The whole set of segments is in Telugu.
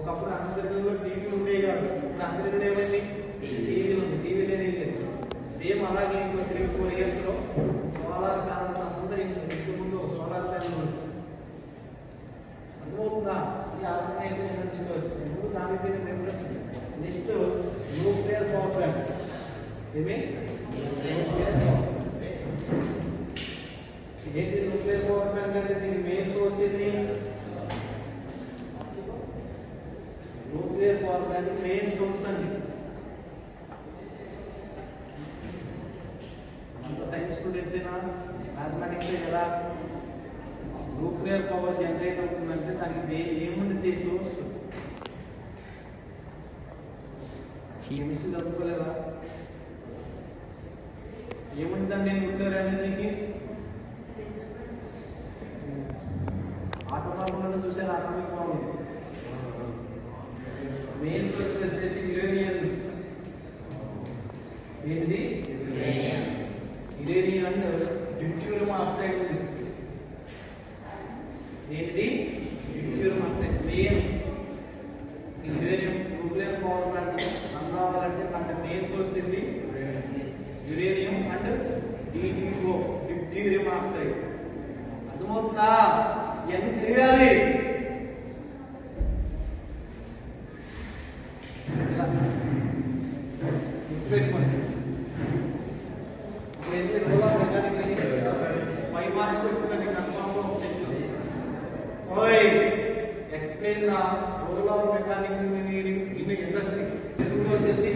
ఒకప్పుడు అందరిలో టీవీ ఉండేవి కాదు, ఇప్పుడు అందరిలో ఏమైంది టీవీ ఉంది, టీవీ లేదు. సేమ్ అలాగే ఇంకో 3-4 years లో సోలార్ ప్యానల్స్ అందరి ఇంటి ముందు సోలార్ ప్యానల్ ఉంది. అర్థమవుతుందా? ఈ ఆర్గనైజేషన్ ఎనర్జీ సోర్స్ దానికి నెక్స్ట్ న్యూక్లియర్ పవర్ ప్లాంట్. ఏమి ఏంటి న్యూక్లియర్ పవర్ ప్లాంట్ అంటే దీని మెయిన్ సోర్స్ ఏంటి? Nuclear power plant main source అండి. అంత సైన్స్ స్టూడెంట్స్ అయినా మ్యాథమెటిక్స్ ఎలా న్యూక్లియర్ పవర్ జనరేట్ అవుతుందంటే దానికి ఏముంది సోర్స్? కెమిస్ట్రీ చదువుకోలేదా? ఏముంటుందండి న్యూక్లియర్ ఎనర్జీకి? ఆటోమాబుల్ చూసారు, ఆటోమిక్ బాంబ్ మెయిన్ సోర్స్ వచ్చేసి యురేనియం. ఏంటిది? యురేనియం అండ్ డ్యూటెరియం ఆక్సైడ్ ఉంది. ఏంటిది? Deuterium oxide. Main uranium nuclear power plant run కావాలంటే దాని మెయిన్ సోర్స్ ఏంటి? Uranium and DDO deuterium oxide. అర్థమవుతుందా? ఇవన్నీ తెలియాలి. Explain the role of mechanical engineering in the industry. తెలుగులో వచ్చేసి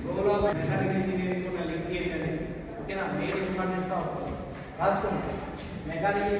role of mechanical engineering link ఏంటంటే ఓకేనా? మెయిన్ ఇంపార్టెన్స్ ఆఫ్ రాసుకోండి. మెకానికల్